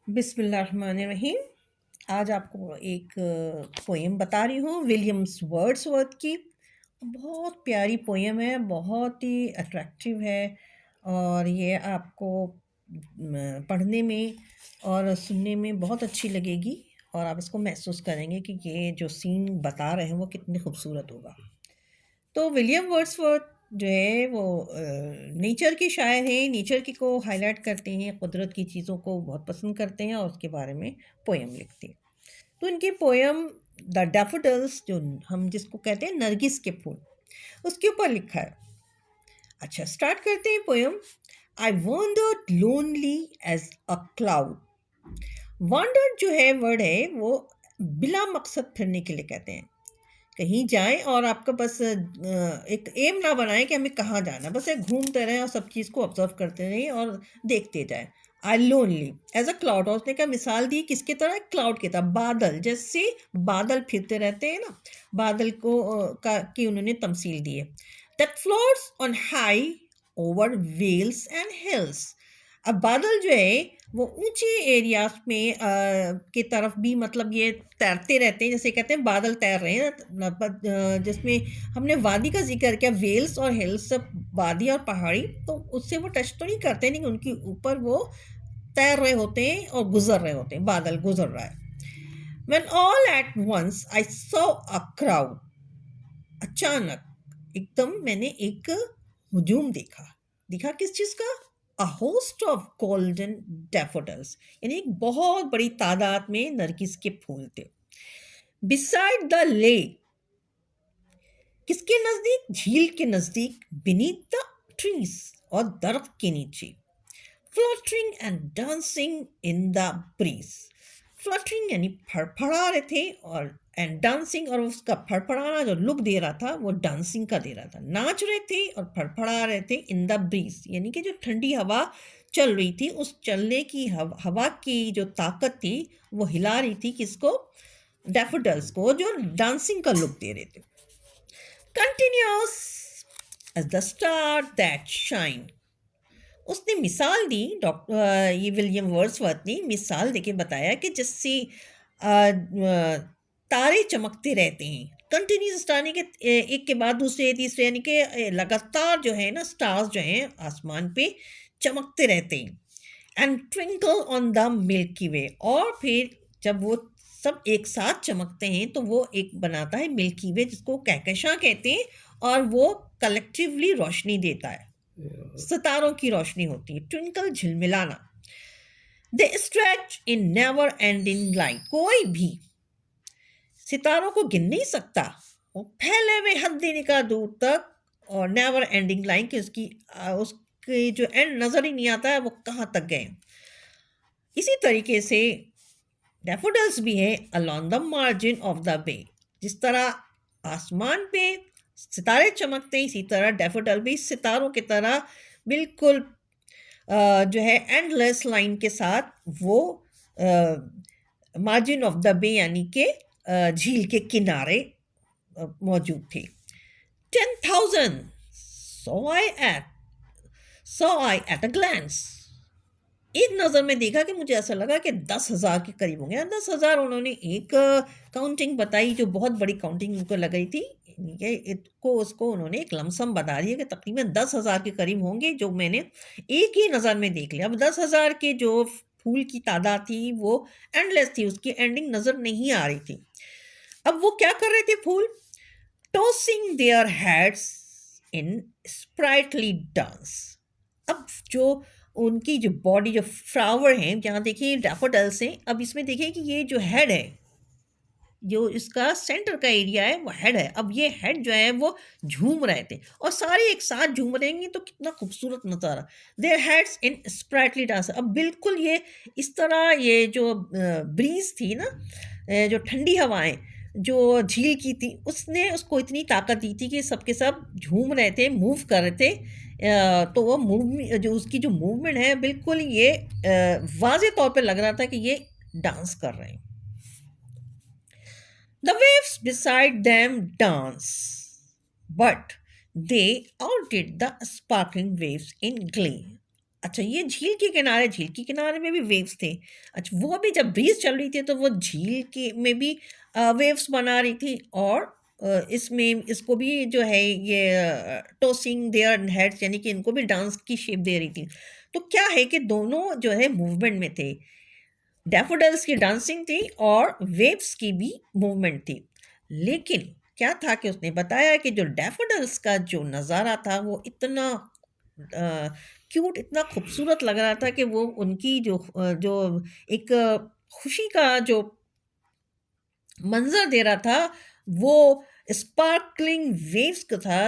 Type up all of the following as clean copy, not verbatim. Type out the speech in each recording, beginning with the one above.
बिस्मिल्लाहिर्रहमानिर्रहीम। आज आपको एक पोएम बता रही हूँ विलियम्स वर्ड्सवर्थ की। बहुत प्यारी पोएम है, बहुत ही अट्रैक्टिव है और ये आपको पढ़ने में और सुनने में बहुत अच्छी लगेगी और आप इसको महसूस करेंगे कि ये जो सीन बता रहे हैं वो कितने खूबसूरत होगा। तो विलियम वर्ड्सवर्थ जो है वो नेचर के शायर हैं, नेचर की को हाईलाइट करते हैं, कुदरत की चीज़ों को बहुत पसंद करते हैं और उसके बारे में पोएम लिखते हैं। तो इनकी पोएम द डैफोडिल्स जो हम जिसको कहते हैं नरगिस के फूल, उसके ऊपर लिखा है। अच्छा, स्टार्ट करते हैं poem. I wandered lonely as a cloud. Wandered जो है वर्ड है वो बिला मकसद फिरने के लिए कहते हैं। कहीं जाएं और आपका बस एक एम ना बनाएं कि हमें कहाँ जाना है, बस एक घूमते रहें और सब चीज़ को ऑब्जर्व करते रहें और देखते जाएं। आई लोनली एज अ क्लाउड, और उसने क्या मिसाल दी किसकी तरह, क्लाउड की तरह, बादल जैसे बादल फिरते रहते हैं ना, बादल को की उन्होंने तमसील दी है। That floats on high over vales and hills. अब बादल जो है वो ऊंचे एरियाज में की तरफ भी, मतलब ये तैरते रहते हैं, जैसे कहते हैं बादल तैर रहे हैं, जिसमें हमने वादी का जिक्र किया, वेल्स और हिल्स, सब वादी और पहाड़ी, तो उससे वो टच तो नहीं करते, लेकिन उनके ऊपर वो तैर रहे होते हैं और गुजर रहे होते हैं, बादल गुजर रहा है। When all at once I saw a crowd, अचानक एकदम मैंने एक हुजूम देखा। देखा किस चीज का? A host of golden daffodils, यानी एक बहुत बड़ी तादाद में नरगिस के फूल थे। बिसाइड द लेक, किसके नजदीक? झील के नजदीक। बीनीथ द ट्रीज, और दरख्त के नीचे। Fluttering and dancing in the breeze. Fluttering यानी फड़फड़ा रहे थे, और एंड डांसिंग, और उसका फड़फड़ाना जो लुक दे रहा था वो डांसिंग का दे रहा था। नाच रहे थे और फड़फड़ा रहे थे इन द ब्रीज, यानी कि जो ठंडी हवा चल रही थी, उस चलने की हवा की जो ताकत थी वो हिला रही थी किसको? डैफोडिल्स को, जो डांसिंग का लुक दे रहे थे। Continuous as the star that shine, उसने मिसाल दी, डॉक्टर ये विलियम वर्ड्सवर्थ ने मिसाल देके बताया कि जिससे तारे चमकते रहते हैं। कंटिन्यूस स्टार यानी कि एक के बाद दूसरे तीसरे, यानी कि लगातार जो है ना स्टार्स जो हैं आसमान पे चमकते रहते हैं। And twinkle on the milky way, और फिर जब वो सब एक साथ चमकते हैं तो वो एक बनाता है मिल्की वे, जिसको कहकशां कहते हैं, और वो कलेक्टिवली रोशनी देता है, सितारों की रोशनी होती है। ट्विंकल झिलमिलाना। They stretch in never ending light, कोई भी सितारों को गिन नहीं सकता, वो फैले हुए हद्दी निकाह दूर तक, और नेवर एंडिंग लाइन की उसकी जो एंड नजर ही नहीं आता है वो कहाँ तक गए। इसी तरीके से डैफोडिल्स भी है along the margin of the bay, जिस तरह आसमान पे सितारे चमकते हैं इसी तरह डैफोडिल भी सितारों की तरह बिल्कुल जो है एंडलेस लाइन के साथ वो मार्जिन ऑफ द बे यानी कि झील के किनारे मौजूद थे। 10,000 saw I at saw I at a glance, एक नज़र में देखा कि मुझे ऐसा लगा कि 10,000 के करीब होंगे। 10,000 उन्होंने एक काउंटिंग बताई जो बहुत बड़ी काउंटिंग उनको लग रही थी, इसको उसको उन्होंने एक लमसम बता दिया कि तकरीबन 10,000 के करीब होंगे, जो मैंने एक ही नज़र में देख लिया। अब 10,000 के जो फूल की तादाद थी वो एंडलेस थी, उसकी एंडिंग नज़र नहीं आ रही थी। अब वो क्या कर रहे थे फूल? Tossing their heads in sprightly dance. अब जो उनकी जो बॉडी, जो फ्लावर हैं, जहाँ देखिए डैफोडिल्स हैं, अब इसमें देखिए कि ये जो हेड है, जो इसका सेंटर का एरिया है वो हेड है। अब ये हेड जो है वो झूम रहे थे, और सारे एक साथ झूम रहेंगे तो कितना खूबसूरत नज़ारा। There heads in sprightly dance. अब बिल्कुल ये इस तरह, ये जो ब्रीज थी ना, जो ठंडी हवाएं जो झील की थी, उसने उसको इतनी ताकत दी थी कि सबके सब झूम रहे थे, मूव कर रहे थे। तो वो मूव, जो उसकी जो मूवमेंट है, बिल्कुल ये वाज़े तौर पे लग रहा था कि ये डांस कर रहे हैं। The waves beside them dance, but they outdid the sparkling waves in glee. अच्छा, ये झील के किनारे में भी वेव्स थे। अच्छा, वो भी जब ब्रीज़ चल रही थी तो वो झील के में भी वेव्स बना रही थी और इसमें इसको भी जो है ये टॉसिंग देयर हेड्स यानी कि इनको भी डांस की शेप दे रही थी। तो क्या है कि दोनों जो है मूवमेंट में थे। डैफोडिल्स की डांसिंग थी और वेव्स की भी मूवमेंट थी। लेकिन क्या था कि उसने बताया कि जो डैफोडिल्स का जो नज़ारा था वो इतना क्यूट, इतना खूबसूरत लग रहा था कि वो उनकी जो एक खुशी का जो मंज़र दे रहा था, वो स्पार्कलिंग वेव्स का था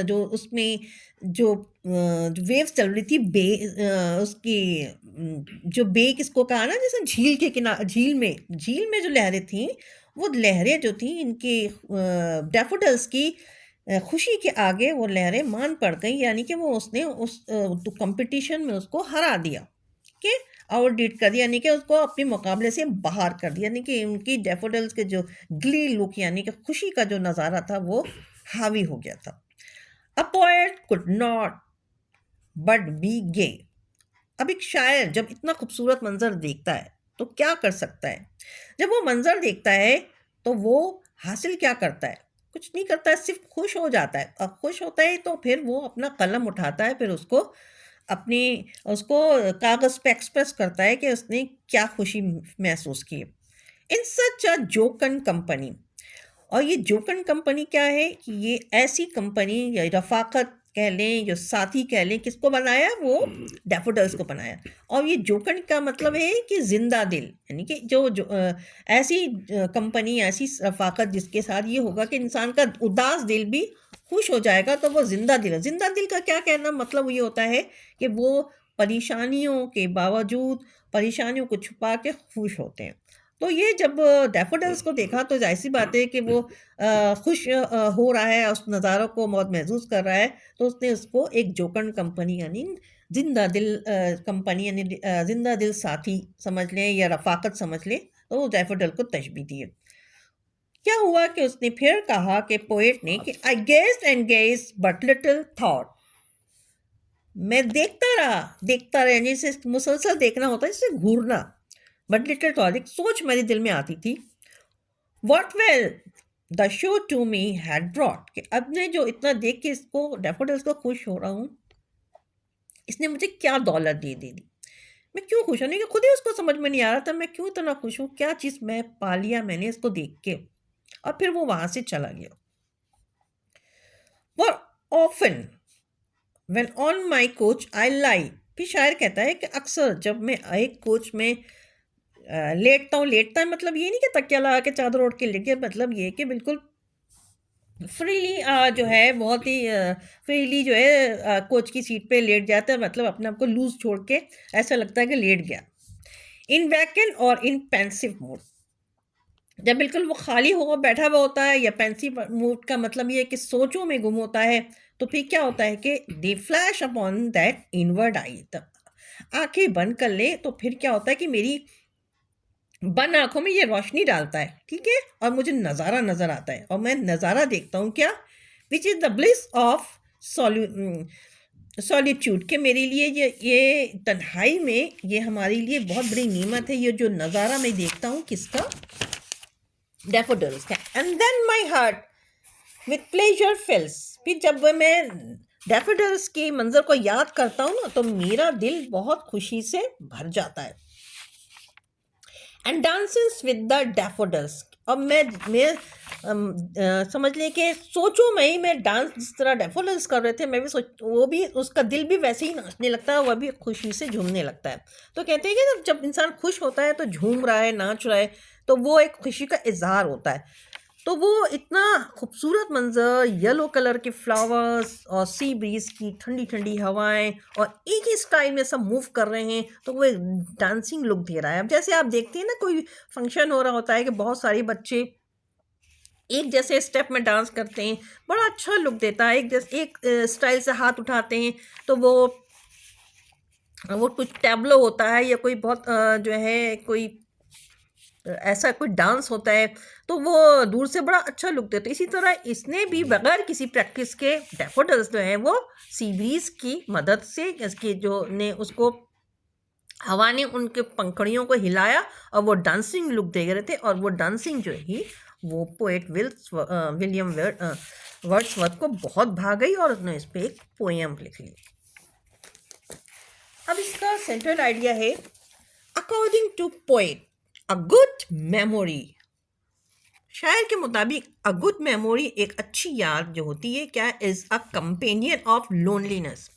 जो उसमें जो वेव्स चल रही थी उसकी जो बे किसको कहा ना जैसे झील में जो लहरें थीं, वो लहरें जो थीं इनके डैफोडिल्स की खुशी के आगे वो लहरें मान पड़ गईं यानी कि वो उसने उस कॉम्पिटिशन में उसको हरा दिया। कि आउटडिड कर दिया यानी कि उसको अपने मुकाबले से बाहर कर दिया यानी कि उनकी डैफोडिल्स के जो ग्ली लुक यानी कि खुशी का जो नज़ारा था वो हावी हो गया था। A poet could not but be gay. अब एक शायर जब इतना खूबसूरत मंजर देखता है तो क्या कर सकता है। जब वो मंजर देखता है तो वो हासिल क्या करता है, कुछ नहीं करता है, सिर्फ खुश हो जाता है। और खुश होता है तो फिर वो अपना कलम उठाता है, फिर अपनी उसको कागज़ पे एक्सप्रेस करता है कि उसने क्या खुशी महसूस की। इन सच अ जोकन कंपनी। और ये जोकन कंपनी क्या है कि ये ऐसी कंपनी या रफ़ाकत कह लें, जो साथी कह लें, किसको बनाया? वो डैफोडिल्स को बनाया। और ये जोकन का मतलब है कि ज़िंदा दिल, यानी कि ऐसी कंपनी, ऐसी रफ़ाकत जिसके साथ ये होगा कि इंसान का उदास दिल भी खुश हो जाएगा, तो वो ज़िंदा दिल है। ज़िंदा दिल का क्या कहना मतलब ये होता है कि वो परेशानियों के बावजूद, परेशानियों को छुपा के खुश होते हैं। तो ये जब डैफोडिल्स को देखा तो ज़ाहिर-सी बात है कि वो खुश हो रहा है, उस नज़ारों को बहुत महसूस कर रहा है, तो उसने उसको एक जोकन कंपनी यानी ज़िंदा दिल कंपनी यानी ज़िंदा दिल साथी समझ लें या रफ़ाकत समझ लें, तो डैफोडिल को तशबीह दी है। क्या हुआ कि उसने फिर कहा कि पोएट ने कि आई गेज़्ड एंड गेज़्ड बट लिटिल थॉट। मैं देखता रहा यानी जैसे मुसलसल देखना होता है, जैसे घूरना। बट लिटिल थॉट, एक सोच मेरे दिल में आती थी। What wealth the show to me had brought, कि अब मैं जो इतना देख के इसको डैफोडिल्स को खुश हो रहा हूँ, इसने मुझे क्या दौलत दे दी। मैं क्यों खुश हूँ, नहीं कि खुद ही उसको समझ में नहीं आ रहा था मैं क्यों इतना खुश हूँ, क्या चीज़ मैं पा लिया मैंने इसको देख के। और फिर वो वहाँ से चला गया। For often when on my coach I lie। फिर शायर कहता है कि अक्सर जब मैं एक कोच में लेटता है मतलब ये नहीं कि तकिया लगा के चादर ओढ़ के लेट गया, मतलब ये कि बिल्कुल फ्रीली जो है बहुत ही फ्रीली जो है कोच की सीट पे लेट जाता है, मतलब अपने आप को लूज छोड़ के ऐसा लगता है कि लेट गया। इन वैकेंट और इन पेंसिव मूड, जब बिल्कुल वो खाली हो बैठा हुआ होता है या पेंसिव मूड का मतलब ये है कि सोचों में गुम होता है, तो फिर क्या होता है कि दे फ्लैश अपॉन दैट इनवर्ड आई। आंखें बंद कर ले तो फिर क्या होता है कि मेरी बंद आंखों में ये रोशनी डालता है, ठीक है, और मुझे नज़ारा नज़र आता है और मैं नज़ारा देखता हूँ क्या, which is the bliss of solitude, के मेरे लिए ये तन्हाई में ये हमारे लिए बहुत बड़ी नेमत है, ये जो नज़ारा मैं देखता हूँ किसका, डैफोडिल्स का। And then my heart with pleasure fills, फिर जब मैं डैफोडिल्स के मंजर को याद करता हूँ ना तो मेरा दिल बहुत खुशी से भर जाता है। And dances with the daffodils, अब मैं समझ लें कि सोचो में ही मैं डांस जिस तरह डैफोडिल्स कर रहे थे, मैं भी सोच, वो भी उसका दिल भी वैसे ही नाचने लगता है, वह भी खुशी से झूमने लगता है। तो कहते हैं कि जब इंसान खुश होता है तो झूम रहा है, नाच रहा है, तो वो एक खुशी का इजहार होता है। तो वो इतना खूबसूरत मंज़र, येलो कलर के फ्लावर्स और सी ब्रीज़ की ठंडी-ठंडी हवाएँ और एक ही स्टाइल में सब मूव कर रहे हैं, तो वो एक डांसिंग लुक दे रहा है। अब जैसे आप देखते हैं ना कोई फंक्शन हो रहा होता है कि बहुत सारे बच्चे एक जैसे स्टेप में डांस करते हैं, बड़ा अच्छा लुक देता है। एक स्टाइल से हाथ उठाते हैं, तो वो कुछ टैब्लो होता है या कोई बहुत जो है कोई ऐसा कोई डांस होता है तो वो दूर से बड़ा अच्छा लुक देता है। इसी तरह इसने भी बगैर किसी प्रैक्टिस के डैफोडिल्स जो है वो सी ब्रीज की मदद से, इसकी जो ने उसको हवा ने उनके पंखड़ियों को हिलाया और वो डांसिंग लुक दे रहे थे, और वो डांसिंग जो ही वो पोएट विलियम वर्ड्सवर्थ को बहुत भा गई और उसने इस पे एक पोएम लिख ली। अब इसका सेंट्रल आइडिया है, according to poet a good memory, शायर के मुताबिक अ गुड मेमोरी एक अच्छी याद जो होती है क्या, is a companion of loneliness.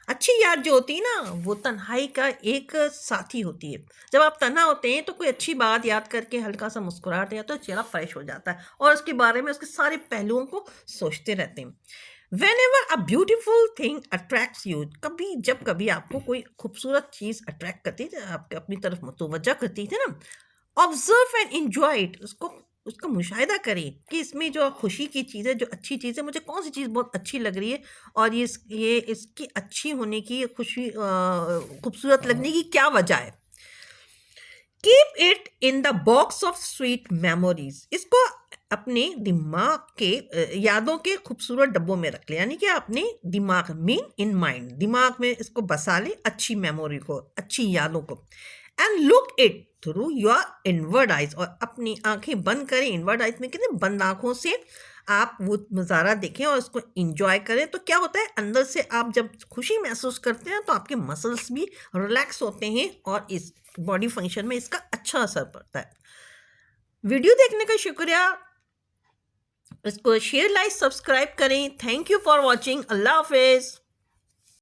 अच्छी याद जो होती है ना वो तन्हाई का एक साथी होती है। जब आप तन्हा होते हैं तो कोई अच्छी बात याद करके हल्का सा मुस्कुराहट या तो चेहरा फ्रेश हो जाता है और उसके बारे में उसके सारे पहलुओं को सोचते रहते हैं। When ever a beautiful thing attracts you, कभी जब कभी आपको कोई खूबसूरत चीज़ अट्रैक्ट करती है, आपके अपनी तरफ मुतवज्जा करती है ना, ऑब्जर्व एंड इंजॉय इट, उसको उसका मुशाहिदा करें कि इसमें जो खुशी की चीज़ है, जो अच्छी चीज़ है, मुझे कौन सी चीज़ बहुत अच्छी लग रही है और ये इसकी अच्छी होने की खुशी, खूबसूरत लगने की क्या वजह है। Keep it in the box of sweet memories, इसको अपने दिमाग के यादों के खूबसूरत डब्बों में रख ले, यानी कि अपने दिमाग मीन इन माइंड, दिमाग में इसको बसा ले अच्छी मेमोरी को, अच्छी यादों को। And look it through your inward eyes, और अपनी आंखें बंद करें, इनवर्ड आइज में कहते हैं बंद आंखों से आप वो नज़ारा देखें और उसको इंजॉय करें। तो क्या होता है, अंदर से आप जब खुशी महसूस करते हैं तो आपके मसल्स भी रिलैक्स होते हैं और इस बॉडी फंक्शन में इसका अच्छा असर पड़ता है। वीडियो देखने का शुक्रिया, इसको शेयर लाइक सब्सक्राइब करें। Thank you for watching. अल्लाह हाफिज़।